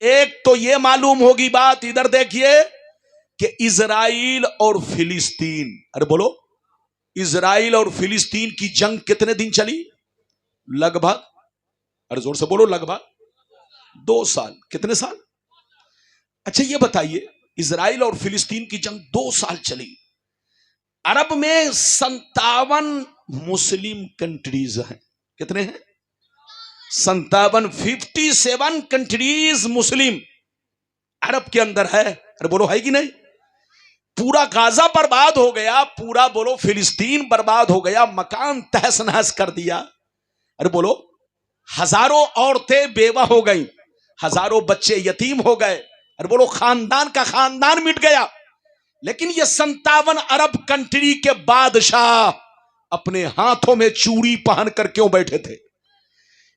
एक तो ये मालूम होगी बात, इधर देखिए कि इजराइल और फिलिस्तीन, अरे बोलो, इजराइल और फिलिस्तीन की जंग कितने दिन चली? लगभग, अरे जोर से बोलो, लगभग 2 साल। कितने साल? अच्छा ये बताइए, इजराइल और फिलिस्तीन की जंग 2 साल चली। अरब में 57 मुस्लिम कंट्रीज हैं। कितने हैं? 57 कंट्रीज मुस्लिम अरब के अंदर है। अरे बोलो, है कि नहीं? पूरा गाजा बर्बाद हो गया, पूरा बोलो फिलिस्तीन बर्बाद हो गया, मकान तहस नहस कर दिया। अरे बोलो, हजारों औरतें बेवा हो गई, हजारों बच्चे यतीम हो गए। अरे बोलो, खानदान का खानदान मिट गया। लेकिन ये 57 अरब कंट्री के बादशाह अपने हाथों में चूड़ी पहन कर क्यों बैठे थे?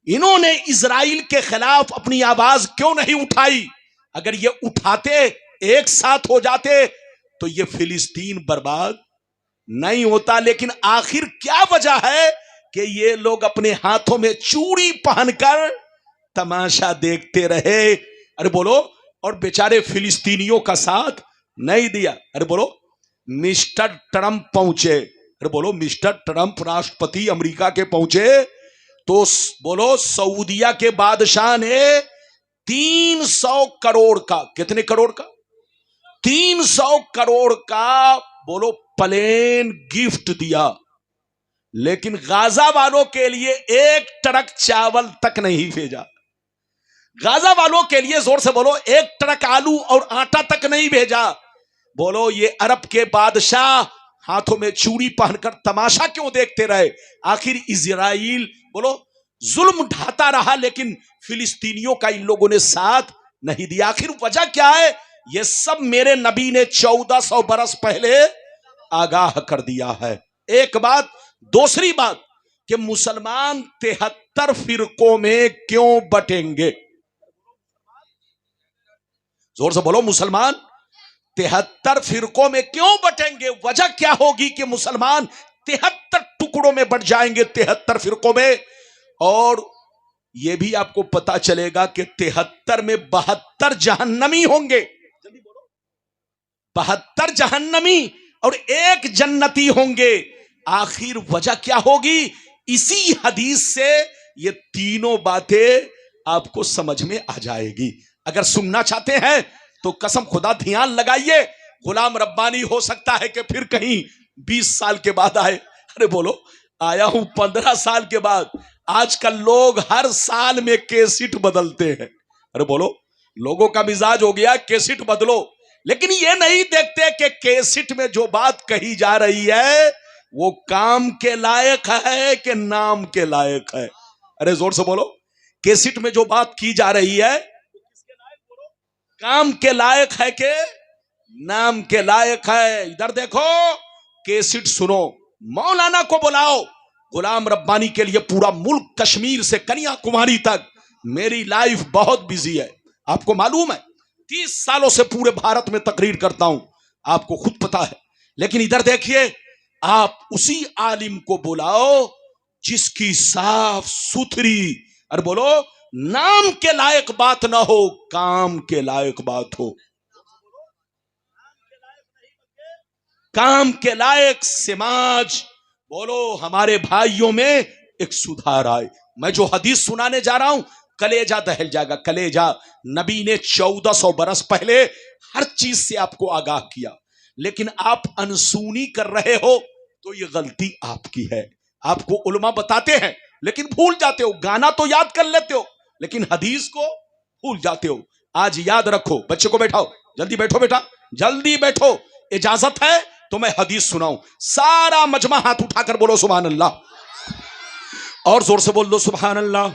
इन्होंने इजराइल के खिलाफ अपनी आवाज क्यों नहीं उठाई? अगर ये उठाते, एक साथ हो जाते, तो ये फिलिस्तीन बर्बाद नहीं होता। लेकिन आखिर क्या वजह है कि ये लोग अपने हाथों में चूड़ी पहनकर तमाशा देखते रहे? अरे बोलो, और बेचारे फिलिस्तीनियों का साथ नहीं दिया। अरे बोलो, मिस्टर ट्रंप पहुंचे। अरे बोलो, मिस्टर ट्रंप राष्ट्रपति अमेरिका के पहुंचे तो बोलो सऊदिया के बादशाह ने 300 करोड़ का, कितने करोड़ का? 300 करोड़ का बोलो प्लेन गिफ्ट दिया। लेकिन गाजा वालों के लिए 1 ट्रक चावल तक नहीं भेजा। गाजा वालों के लिए, जोर से बोलो, 1 ट्रक आलू और आटा तक नहीं भेजा। बोलो, ये अरब के बादशाह हाथों में चूड़ी पहनकर तमाशा क्यों देखते रहे? आखिर इजराइल बोलो जुल्म ढाता रहा, लेकिन फिलिस्तीनियों का इन लोगों ने साथ नहीं दिया। आखिर वजह क्या है? ये सब मेरे नबी ने 1400 बरस पहले आगाह कर दिया है। एक बात। दूसरी बात कि मुसलमान 73 फिरकों में क्यों बटेंगे? जोर से बोलो, मुसलमान 73 फिरकों में क्यों बटेंगे? वजह क्या होगी कि मुसलमान 73 टुकड़ों में बट जाएंगे, 73 फिरकों में? और यह भी आपको पता चलेगा कि 73 में 72 जहन्नमी होंगे। जल्दी बोलो, 72 जहन्नमी और 1 जन्नती होंगे। आखिर वजह क्या होगी? इसी हदीस से ये तीनों बातें आपको समझ में आ जाएगी। अगर सुनना चाहते हैं तो कसम खुदा ध्यान लगाइए। गुलाम रब्बानी हो सकता है कि फिर कहीं 20 साल के बाद आए। अरे बोलो, आया हूं 15 साल के बाद। आजकल लोग हर साल में कैसेट बदलते हैं। अरे बोलो, लोगों का मिजाज हो गया कैसेट बदलो, लेकिन ये नहीं देखते कि कैसेट में जो बात कही जा रही है वो काम के लायक है कि नाम के लायक है? अरे जोर से बोलो, कैसेट में जो बात की जा रही है काम के लायक है कि नाम के लायक है? इधर देखो, कैसेट सुनो, मौलाना को बुलाओ। गुलाम रब्बानी के लिए पूरा मुल्क, कश्मीर से कन्याकुमारी तक मेरी लाइफ बहुत बिजी है। आपको मालूम है, 30 सालों से पूरे भारत में तकरीर करता हूं, आपको खुद पता है। लेकिन इधर देखिए, आप उसी आलिम को बुलाओ जिसकी साफ सुथरी, अरे बोलो, नाम के लायक बात ना हो, काम के लायक बात हो। काम के लायक समाज, बोलो हमारे भाइयों में एक सुधार आए। मैं जो हदीस सुनाने जा रहा हूं, कलेजा दहल जाएगा, कलेजा। नबी ने 1400 बरस पहले हर चीज से आपको आगाह किया, लेकिन आप अनसुनी कर रहे हो, तो ये गलती आपकी है। आपको उलमा बताते हैं लेकिन भूल जाते हो। गाना तो याद कर लेते हो लेकिन हदीस को भूल जाते हो। आज याद रखो। बच्चे को बैठाओ, जल्दी बैठो बेटा, जल्दी बैठो। इजाजत है तो मैं हदीस सुनाऊं। सारा मजमा हाथ उठाकर बोलो सुभान अल्लाह। और जोर से बोल दो सुभान अल्लाह,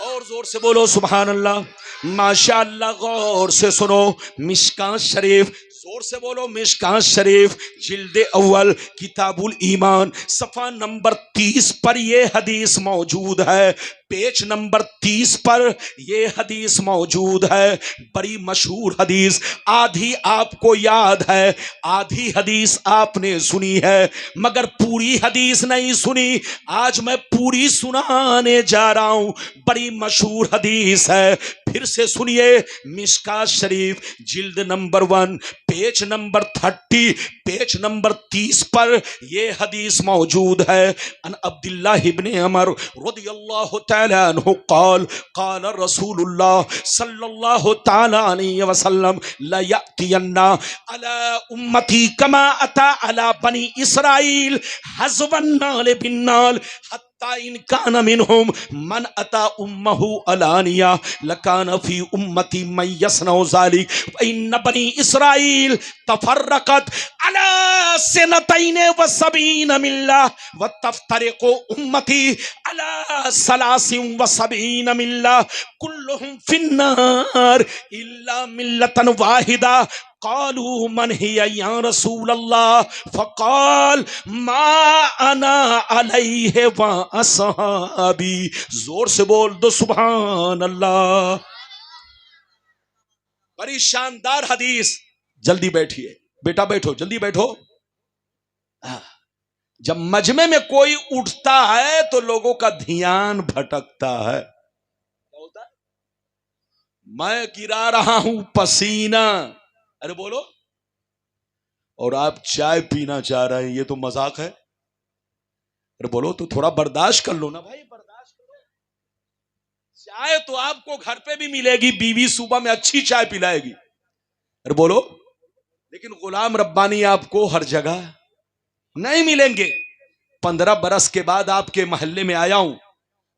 और जोर से बोलो सुभान अल्लाह। माशाअल्लाह। गौर से सुनो, मिशकात शरीफ, जोर से बोलो मिशकात शरीफ, जिल्दे अव्वल, किताबुल ईमान, सफ़ा नंबर 30 पर यह हदीस मौजूद है। पेज नंबर 30 पर यह हदीस मौजूद है। बड़ी मशहूर हदीस। आधी आपको याद है, आधी हदीस आपने सुनी है, मगर पूरी हदीस नहीं सुनी। आज मैं पूरी सुनाने जा रहा हूं। बड़ी मशहूर हदीस है। फिर से सुनिए, मिशकात शरीफ जिल्द number 1 page number 30 page number 30 पर यह हदीस मौजूद है। अन अब्दुल्लाह इब्न उमर रदियल्लाहु तआला अन्हु क़ाल क़ाल रसूलुल्लाह सल्लल्लाहु तआला अलैहि वसल्लम ला यअतियन्ना अला उम्मती कमा अता अला बनी इसराइल हज़वन नाल बिन नाल इनकान मिनहुम मन अता उम्महु अलानिया लकान फी उम्मती मन यसनउ ज़ालिक व इन बनी इसराइल तफर्रकत अला सनतैन व सबीन मिल्ला व तफ्तरिकु उम्मती अला सलासिन व सबीन मिल्ला कुल्लुहुम फिन्नार इल्ला मिल्लतन वाहिदा कालू मन हिया या रसूल अल्लाह फ़क़ाल मा अना अलैहि व असहाबी। जोर से बोल दो सुभान अल्लाह। बड़ी शानदार हदीस। जल्दी बैठिए बेटा, बैठो जल्दी बैठो। जब मजमे में कोई उठता है तो लोगों का ध्यान भटकता है। क्या होता है? मैं गिरा रहा हूं पसीना, अरे बोलो, और आप चाय पीना चाह रहे हैं, ये तो मजाक है। अरे बोलो, तो थोड़ा बर्दाश्त कर लो ना भाई, बर्दाश्त करो। चाय तो आपको घर पे भी मिलेगी, बीवी सुबह में अच्छी चाय पिलाएगी। अरे बोलो, लेकिन गुलाम रब्बानी आपको हर जगह नहीं मिलेंगे। 15 बरस के बाद आपके मोहल्ले में आया हूं।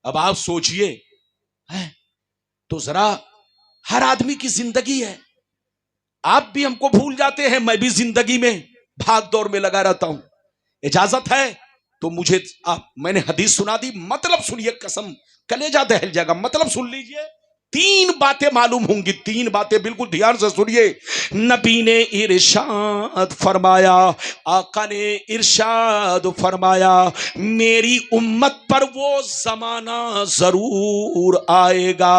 अब आप सोचिए, तो जरा हर आदमी की जिंदगी है, आप भी हमको भूल जाते हैं, मैं भी जिंदगी में भाग दौड़ में लगा रहता हूं। इजाजत है तो मुझे मैंने हदीस सुना दी, मतलब सुनिए, कसम कलेजा दहल जाएगा, मतलब सुन लीजिए। 3 बातें मालूम होंगी, 3 बातें बिल्कुल ध्यान से सुनिए। नबी ने इरशाद फरमाया, आका ने इरशाद फरमाया, मेरी उम्मत पर वो जमाना जरूर आएगा,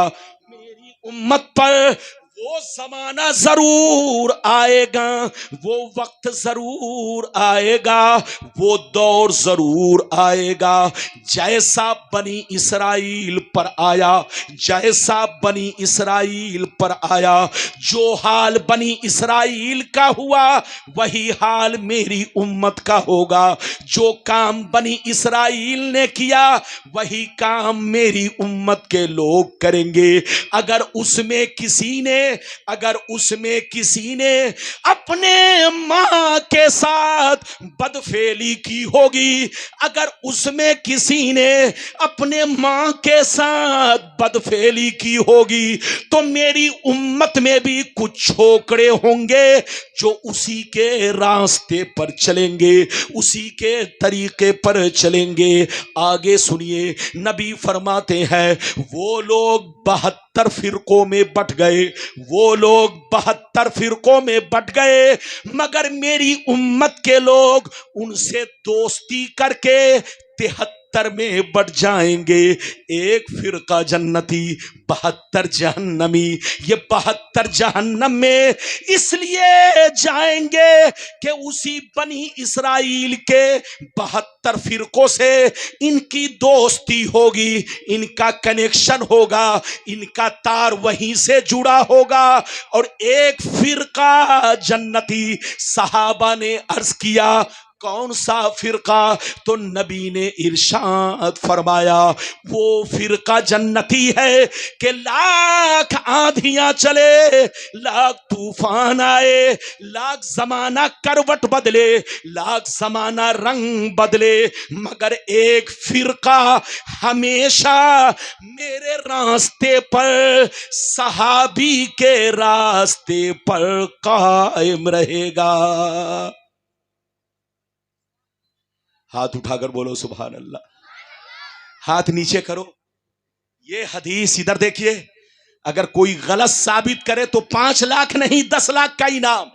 मेरी उम्मत पर वो जमाना जरूर आएगा, वो वक्त जरूर आएगा, वो दौर जरूर आएगा, जैसा बनी इसराइल पर आया, जैसा बनी इसराइल पर आया। जो हाल बनी इसराइल का हुआ वही हाल मेरी उम्मत का होगा। जो काम बनी इसराइल ने किया वही काम मेरी उम्मत के लोग करेंगे। अगर उसमें किसी ने अपने मां के साथ बदफेली की होगी, अगर उसमें किसी ने अपने मां के साथ बदफेली की होगी, तो मेरी उम्मत में भी कुछ छोकरे होंगे जो उसी के रास्ते पर चलेंगे, उसी के तरीके पर चलेंगे। आगे सुनिए, नबी फरमाते हैं, वो लोग 72 फिरकों में बट गए, वो लोग 72 फिरकों में बट गए, मगर मेरी उम्मत के लोग उनसे दोस्ती करके 73 में बट जाएंगे। एक फिरका जन्नती, 72 जहन्नमी। ये 72 जहन्नम में इसलिए जाएंगे कि उसी बनी इसराइल के 72 फिरकों से इनकी दोस्ती होगी, इनका कनेक्शन होगा, इनका तार वहीं से जुड़ा होगा। और एक फिरका जन्नती। सहाबा ने अर्ज किया, कौन सा फिरका? तो नबी ने इरशाद फरमाया, वो फिरका जन्नती है कि लाख आंधियां चले, लाख तूफान आए, लाख जमाना करवट बदले, लाख जमाना रंग बदले, मगर एक फिरका हमेशा मेरे रास्ते पर, सहाबी के रास्ते पर कायम रहेगा। हाथ उठाकर बोलो सुभान अल्लाह। हाथ नीचे करो। ये हदीस इधर देखिए, अगर कोई गलत साबित करे तो 5 लाख नहीं 10 लाख का इनाम।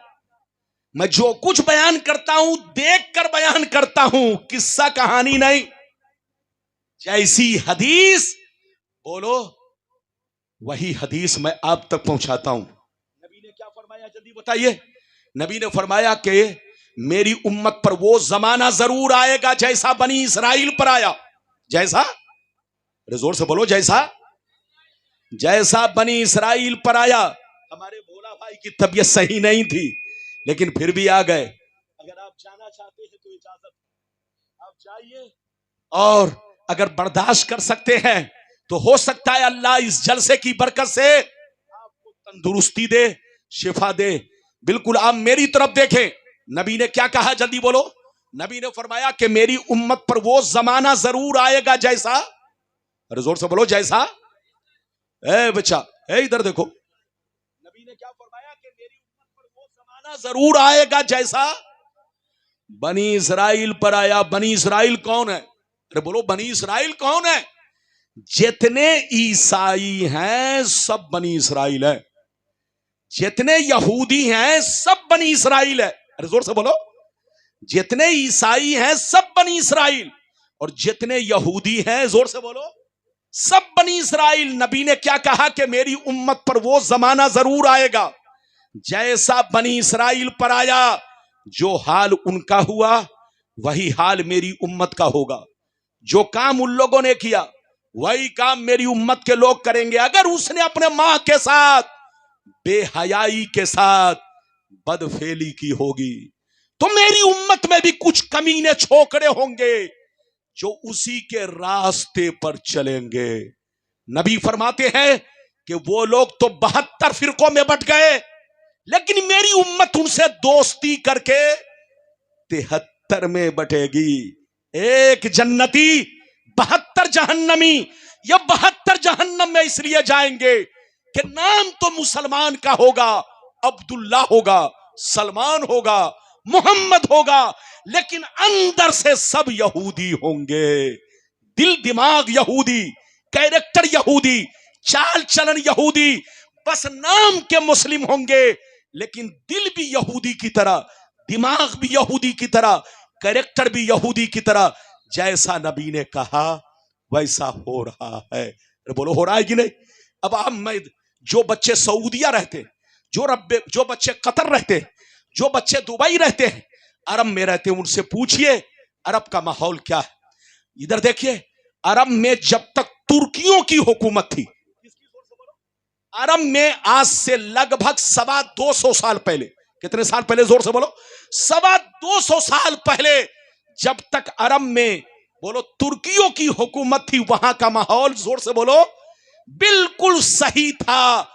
मैं जो कुछ बयान करता हूं देखकर बयान करता हूं, किस्सा कहानी नहीं। जैसी हदीस बोलो वही हदीस मैं आप तक पहुंचाता हूं। नबी ने क्या फरमाया, जल्दी बताइए। नबी ने फरमाया कि मेरी उम्मत पर वो जमाना जरूर आएगा जैसा बनी इसराइल पर आया। जैसा, जोर से बोलो, जैसा जैसा बनी इसराइल पर आया। हमारे भोला भाई की तबीयत सही नहीं थी लेकिन फिर भी आ गए। अगर आप जाना चाहते हैं तो इजाजत, आप जाइए। और अगर बर्दाश्त कर सकते हैं तो हो सकता है अल्लाह इस जलसे की बरकत से आपको तंदुरुस्ती दे, शिफा दे। बिल्कुल आप मेरी तरफ देखें, नबी ने क्या कहा, जल्दी बोलो। नबी ने फरमाया कि मेरी उम्मत पर वो जमाना जरूर आएगा जैसा, अरे जोर से बोलो, जैसा, ए बच्चा, ए इधर देखो, नबी ने क्या फरमाया कि मेरी उम्मत पर वो जमाना जरूर आएगा जैसा बनी इसराइल पर आया। बनी इसराइल कौन है? अरे बोलो, बनी इसराइल कौन है? जितने ईसाई हैं सब बनी इसराइल है, जितने यहूदी हैं सब बनी इसराइल है। अरे जोर से बोलो, जितने ईसाई हैं सब बनी इसराइल, और जितने यहूदी हैं, जोर से बोलो, सब बनी इसराइल। नबी ने क्या कहा कि मेरी उम्मत पर वो जमाना जरूर आएगा जैसा बनी इसराइल पर आया। जो हाल उनका हुआ वही हाल मेरी उम्मत का होगा। जो काम उन लोगों ने किया वही काम मेरी उम्मत के लोग करेंगे। अगर उसने अपने मां के साथ बेहयाई के साथ बदफेली की होगी तो मेरी उम्मत में भी कुछ कमीने छोकरे होंगे जो उसी के रास्ते पर चलेंगे। नबी फरमाते हैं कि वो लोग तो 72 फिरकों में बट गए, लेकिन मेरी उम्मत उनसे दोस्ती करके 73 में बटेगी। एक जन्नती 72 जहन्नमी। ये 72 जहन्नम में इसलिए जाएंगे कि नाम तो मुसलमान का होगा, अब्दुल्ला होगा, सलमान होगा, मोहम्मद होगा, लेकिन अंदर से सब यहूदी होंगे। दिल दिमाग यहूदी, कैरेक्टर यहूदी, चाल चलन यहूदी, बस नाम के मुस्लिम होंगे लेकिन दिल भी यहूदी की तरह, दिमाग भी यहूदी की तरह, कैरेक्टर भी यहूदी की तरह। जैसा नबी ने कहा वैसा हो रहा है। बोलो, हो रहा है कि नहीं? अब आप मैं, जो बच्चे सऊदिया रहते, जो बच्चे कतर रहते, जो बच्चे दुबई रहते हैं, अरब में रहते हैं, उनसे पूछिए अरब का माहौल क्या है। इधर देखिए, अरब में जब तक तुर्कियों की हुकूमत थी, अरब में आज से लगभग 225 साल पहले, कितने साल पहले, जोर से बोलो, 225 साल पहले, जब तक अरब में बोलो तुर्कियों की हुकूमत थी, वहां का माहौल, जोर से बोलो, बिल्कुल सही था।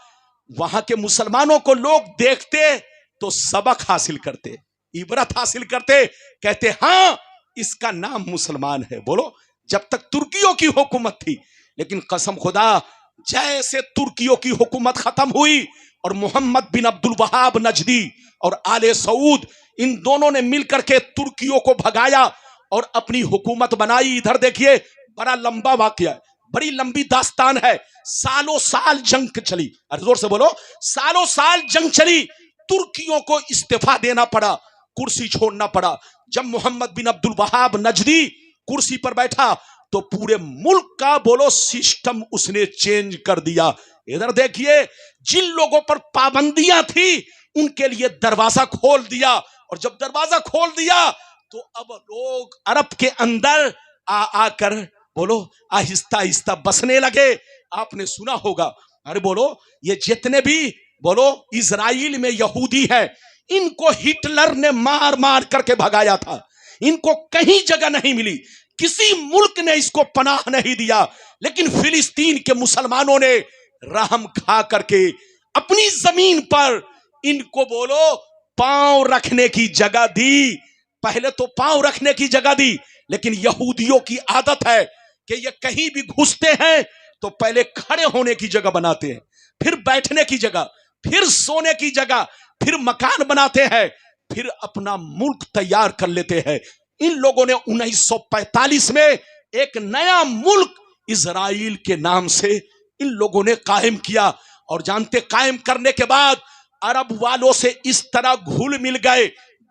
वहां के मुसलमानों को लोग देखते तो सबक हासिल करते, इबरत हासिल करते, कहते हां इसका नाम मुसलमान है। बोलो, जब तक तुर्कियों की हुकूमत थी। लेकिन कसम खुदा, जैसे तुर्कियों की हुकूमत खत्म हुई और मोहम्मद बिन अब्दुल वहाब नजदी और आले सऊद, इन दोनों ने मिलकर के तुर्कियों को भगाया और अपनी हुकूमत बनाई। इधर देखिए, बड़ा लंबा वाकया है, बड़ी लंबी दास्तान है, सालों साल जंग चली। अरे जोर से बोलो, सालों साल जंग चली, तुर्कियों को इस्तीफा देना पड़ा, कुर्सी छोड़ना पड़ा। जब मोहम्मद बिन अब्दुल वहाब नजदी कुर्सी पर बैठा तो पूरे मुल्क का बोलो सिस्टम उसने चेंज कर दिया। इधर देखिए, जिन लोगों पर पाबंदियां थी उनके लिए दरवाजा खोल दिया, और जब दरवाजा खोल दिया तो अब लोग अरब के अंदर आकर बोलो आहिस्ता आहिस्ता बसने लगे। आपने सुना होगा, अरे बोलो, ये जितने भी बोलो इजराइल में यहूदी हैं, इनको हिटलर ने मार मार करके भगाया था, इनको कहीं जगह नहीं मिली, किसी मुल्क ने इसको पनाह नहीं दिया, लेकिन फिलिस्तीन के मुसलमानों ने रहम खा करके अपनी जमीन पर इनको बोलो पांव रखने की जगह दी। पहले तो पांव रखने की जगह दी, लेकिन यहूदियों की आदत है कि ये कहीं भी घुसते हैं तो पहले खड़े होने की जगह बनाते हैं, फिर बैठने की जगह, फिर सोने की जगह, फिर मकान बनाते हैं, फिर अपना मुल्क तैयार कर लेते हैं। इन लोगों ने 1945 में एक नया मुल्क इजराइल के नाम से इन लोगों ने कायम किया, और जानते, कायम करने के बाद अरब वालों से इस तरह घुल मिल गए,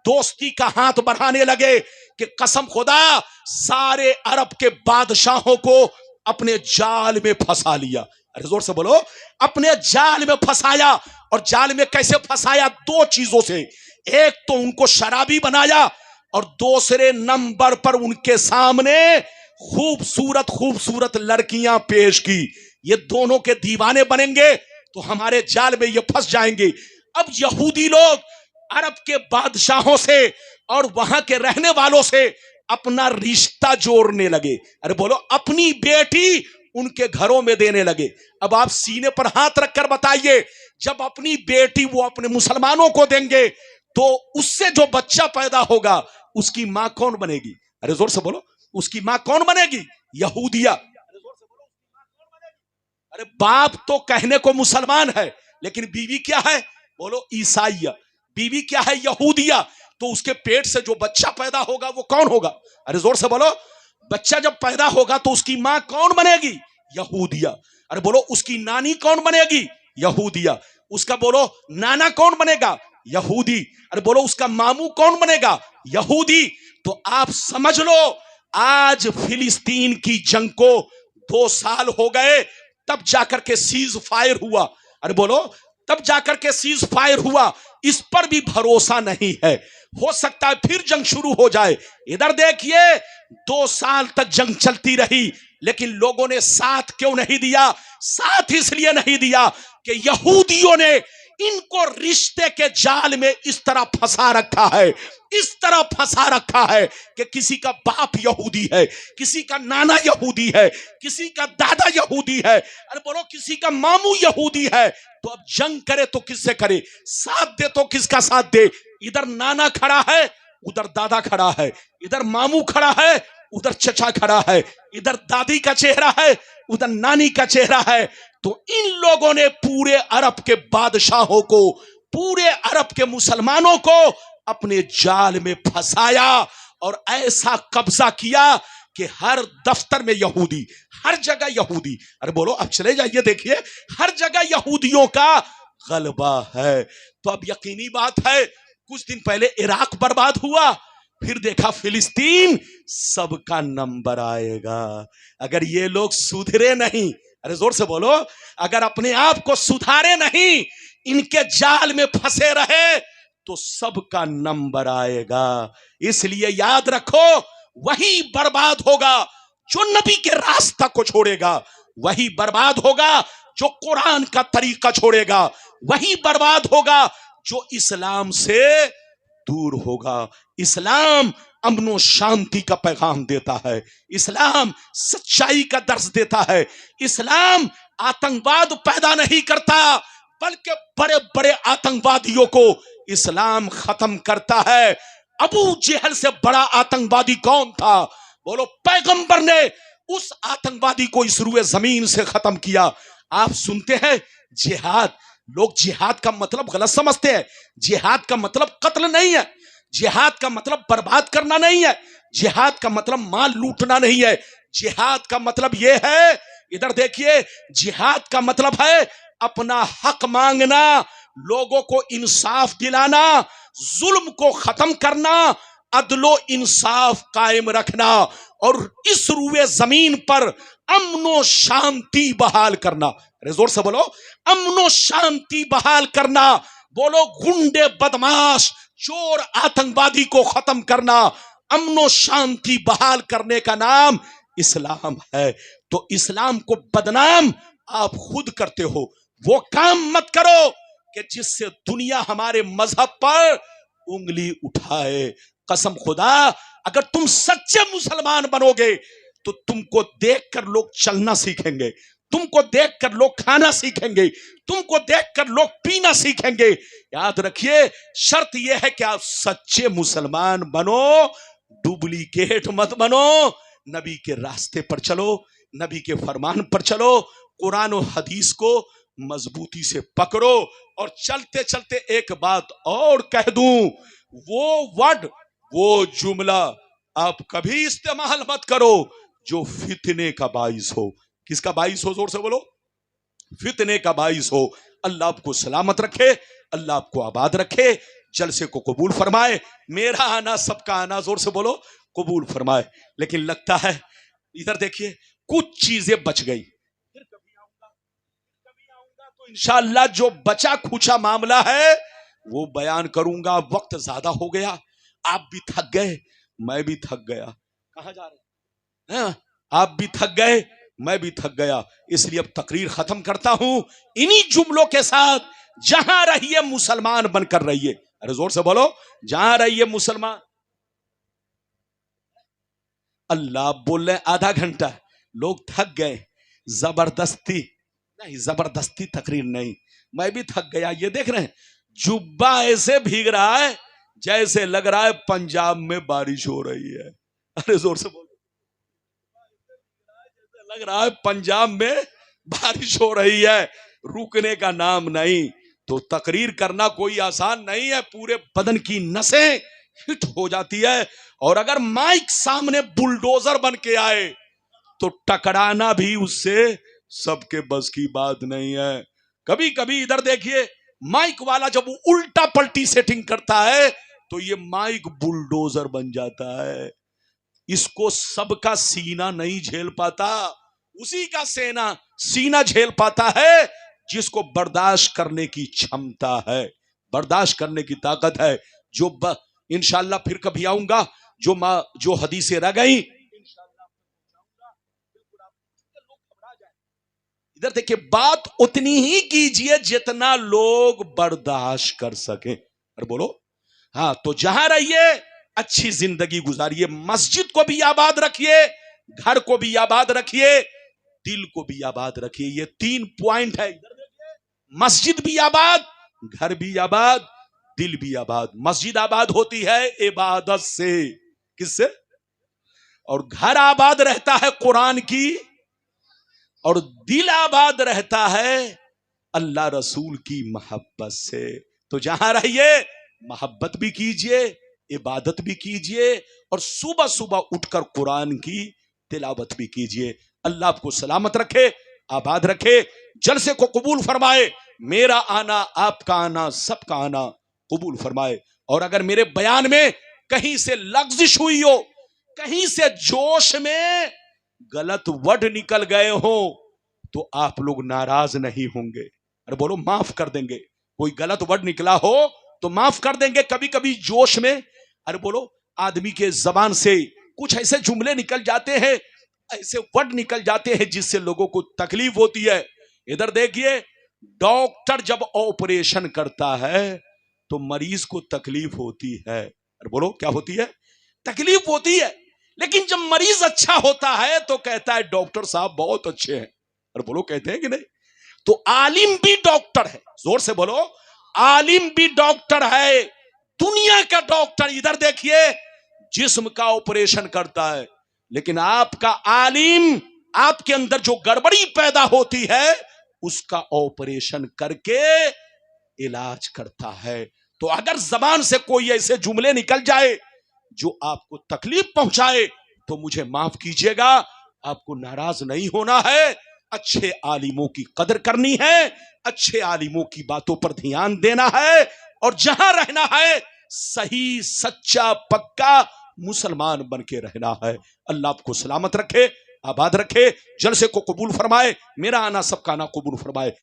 दोस्ती का हाथ बढ़ाने लगे कि कसम खुदा सारे अरब के बादशाहों को अपने जाल में फंसा लिया। अरे जोर से बोलो, अपने जाल में फंसाया। और जाल में कैसे फंसाया? 2 चीजों से। एक तो उनको शराबी बनाया, और दूसरे नंबर पर उनके सामने खूबसूरत खूबसूरत लड़कियां पेश की ये दोनों के दीवाने बनेंगे तो हमारे जाल में ये फंस जाएंगे। अब यहूदी लोग अरब के बादशाहों से और वहां के रहने वालों से अपना रिश्ता जोड़ने लगे। अरे बोलो, अपनी बेटी उनके घरों में देने लगे। अब आप सीने पर हाथ रखकर बताइए, जब अपनी बेटी वो अपने मुसलमानों को देंगे तो उससे जो बच्चा पैदा होगा उसकी मां कौन बनेगी? अरे जोर से बोलो, उसकी मां कौन बनेगी? यहूदिया। अरे जोर से बोलो, उसकी मां कौन बनेगी? अरे बाप तो कहने को मुसलमान है, लेकिन बीवी क्या है? बोलो, ईसाइया। बीवी क्या है? यहूदिया। तो उसके पेट से जो बच्चा पैदा होगा वो कौन होगा? अरे जोर से बोलो, बच्चा जब पैदा होगा तो उसकी मां कौन बनेगी? यहूदिया। अरे बोलो, उसकी नानी कौन बनेगी? यहूदिया। उसका बोलो नाना कौन बनेगा? यहूदी। अरे बोलो, उसका मामू कौन बनेगा? यहूदी। तो आप समझ लो, आज फिलिस्तीन की जंग को 2 साल हो गए, तब जाकर के सीज फायर हुआ। अरे बोलो, तब जाकर के सीज फायर हुआ। इस पर भी भरोसा नहीं है, हो सकता है फिर जंग शुरू हो जाए। इधर देखिए, 2 साल तक जंग चलती रही, लेकिन लोगों ने साथ क्यों नहीं दिया? साथ इसलिए नहीं दिया कि यहूदियों ने इनको रिश्ते के जाल में इस तरह फंसा रखा है, इस तरह फंसा रखा है कि किसी का बाप यहूदी है, किसी का नाना यहूदी है, किसी का दादा यहूदी है, अरे बोलो किसी का मामू यहूदी है। तो अब जंग करे तो किससे करे? साथ दे तो किसका साथ दे? इधर नाना खड़ा है, उधर दादा खड़ा है, इधर मामू खड़ा है, उधर चचा खड़ा है, इधर दादी का चेहरा है, उधर नानी का चेहरा है। तो इन लोगों ने पूरे अरब के बादशाहों को, पूरे अरब के मुसलमानों को अपने जाल में फंसाया और ऐसा कब्जा किया कि हर दफ्तर में यहूदी, हर जगह यहूदी। अरे बोलो, अब चले जाइए, देखिए हर जगह यहूदियों का गलबा है। तो अब यकीनी बात है, कुछ दिन पहले इराक बर्बाद हुआ, फिर देखा फिलिस्तीन, सबका नंबर आएगा अगर ये लोग सुधरे नहीं। अरे जोर से बोलो, अगर अपने आप को सुधारे नहीं, इनके जाल में फंसे रहे, तो सबका नंबर आएगा। इसलिए याद रखो, वही बर्बाद होगा जो नबी के रास्ता को छोड़ेगा, वही बर्बाद होगा जो कुरान का तरीका छोड़ेगा, वही बर्बाद होगा जो इस्लाम से दूर होगा। इस्लाम अमन शांति का पैगाम देता है, इस्लाम सच्चाई का दर्श देता है, इस्लाम आतंकवाद पैदा नहीं करता, बल्कि बड़े बड़े आतंकवादियों को इस्लाम खत्म करता है। अबू जहल से बड़ा आतंकवादी कौन था? बोलो, पैगंबर ने उस आतंकवादी को इस रुए जमीन से खत्म किया। आप सुनते हैं जिहाद, लोग जिहाद का मतलब गलत समझते हैं। जिहाद का मतलब कत्ल नहीं है, जिहाद का मतलब बर्बाद करना नहीं है, जिहाद का मतलब माल लूटना नहीं है। जिहाद का मतलब यह है, इधर देखिए, जिहाद का मतलब है अपना हक मांगना, लोगों को इंसाफ दिलाना, जुल्म को खत्म करना, अदलो इंसाफ कायम रखना और इस रुए जमीन पर अमनो शांति बहाल करना। अरे जोर से बोलो, अमनो शांति बहाल करना। बोलो, गुंडे, बदमाश, चोर, आतंकवादी को खत्म करना, अमनो शांति बहाल करने का नाम इस्लाम है। तो इस्लाम को बदनाम आप खुद करते हो। वो काम मत करो कि जिससे दुनिया हमारे मजहब पर उंगली उठाए। कसम खुदा, अगर तुम सच्चे मुसलमान बनोगे तो तुमको देखकर लोग चलना सीखेंगे, तुमको देखकर लोग खाना सीखेंगे, तुमको देखकर लोग पीना सीखेंगे। याद रखिए, शर्त यह है कि आप सच्चे मुसलमान बनो, डुप्लीकेट मत बनो। नबी के रास्ते पर चलो, नबी के फरमान पर चलो, कुरान और हदीस को मजबूती से पकड़ो। और चलते चलते एक बात और कह दूं, वो वर्ड, वो जुमला आप कभी इस्तेमाल मत करो जो फितने का बाइस हो। किसका बाइस हो? जोर से बोलो, फितने का बाइस हो। अल्लाह आपको सलामत रखे, अल्लाह आपको आबाद रखे, जलसे को कबूल फरमाए, मेरा आना सबका आना, जोर से बोलो, कबूल फरमाए। लेकिन लगता है, इधर देखिए, कुछ चीजें बच गई। फिर कभी आऊंगा तो इंशाअल्लाह जो बचा खुचा मामला है वो बयान करूंगा। वक्त ज्यादा हो गया, आप भी थक गए, मैं भी थक गया। कहां जा रहे हैं? आप भी थक गए, मैं भी थक गया, इसलिए अब तकरीर खत्म करता हूं इन्हीं जुमलों के साथ, जहां रहिए मुसलमान बनकर रहिए। अरे जोर से बोलो, जहां रहिए मुसलमान। अल्लाह बोल रहे आधा घंटा, लोग थक गए, जबरदस्ती नहीं, जबरदस्ती तकरीर नहीं, मैं भी थक गया। ये देख रहे हैं जुब्बा ऐसे भीग रहा है जैसे लग रहा है पंजाब में बारिश हो रही है। अरे जोर से बोलो, जैसे लग रहा है पंजाब में बारिश हो रही है, रुकने का नाम नहीं। तो तकरीर करना कोई आसान नहीं है, पूरे बदन की नसें हिट हो जाती है। और अगर माइक सामने बुलडोजर बन के आए तो टकराना भी उससे सबके बस की बात नहीं है। कभी कभी इधर देखिए, माइक वाला जब उल्टा पलटी सेटिंग करता है तो ये माइक बुलडोजर बन जाता है। इसको सबका सीना नहीं झेल पाता, उसी का सीना झेल पाता है जिसको बर्दाश्त करने की क्षमता है, बर्दाश्त करने की ताकत है। जो इंशाल्लाह फिर कभी आऊंगा, जो हदीसें रह गई इधर देखिए, बात उतनी ही कीजिए जितना लोग बर्दाश्त कर सके। अरे बोलो, हाँ, तो जहां रहिए अच्छी जिंदगी गुजारिए, मस्जिद को भी आबाद रखिए, घर को भी आबाद रखिए, दिल को भी आबाद रखिए। ये 3 पॉइंट है। इधर देखिए, मस्जिद भी आबाद, घर भी आबाद, दिल भी आबाद। मस्जिद आबाद होती है इबादत से, किससे? और घर आबाद रहता है कुरान की, और दिल आबाद रहता है अल्लाह रसूल की मोहब्बत से। तो जहां रहिए मोहब्बत भी कीजिए, इबादत भी कीजिए, और सुबह सुबह उठकर कुरान की तिलावत भी कीजिए। अल्लाह आपको सलामत रखे, आबाद रखे, जलसे को कबूल फरमाए, मेरा आना, आपका आना, सबका आना कबूल फरमाए। और अगर मेरे बयान में कहीं से लग्जिश हुई हो, कहीं से जोश में गलत वर्ड निकल गए हो, तो आप लोग नाराज नहीं होंगे। अरे बोलो, माफ कर देंगे। कोई गलत वर्ड निकला हो तो माफ कर देंगे। कभी कभी जोश में, अरे बोलो, आदमी के जबान से कुछ ऐसे जुमले निकल जाते हैं, ऐसे वर्ड निकल जाते हैं जिससे लोगों को तकलीफ होती है। इधर देखिए, डॉक्टर जब ऑपरेशन करता है तो मरीज को तकलीफ होती है। अरे बोलो, क्या होती है? तकलीफ होती है। लेकिन जब मरीज अच्छा होता है तो कहता है डॉक्टर साहब बहुत अच्छे हैं। अरे बोलो, कहते हैं कि नहीं? तो आलिम भी डॉक्टर है, जोर से बोलो, आलिम भी डॉक्टर है, दुनिया का डॉक्टर। इधर देखिए, जिस्म का ऑपरेशन करता है, लेकिन आपका आलिम आपके अंदर जो गड़बड़ी पैदा होती है उसका ऑपरेशन करके इलाज करता है। तो अगर जबान से कोई ऐसे जुमले निकल जाए जो आपको तकलीफ पहुंचाए तो मुझे माफ कीजिएगा, आपको नाराज नहीं होना है। अच्छे आलिमों की कदर करनी है, अच्छे आलिमों की बातों पर ध्यान देना है, और जहां रहना है सही सच्चा पक्का मुसलमान बन के रहना है। अल्लाह आपको सलामत रखे, आबाद रखे, जलसे को कबूल फरमाए, मेरा आना सबका आना कबूल फरमाए।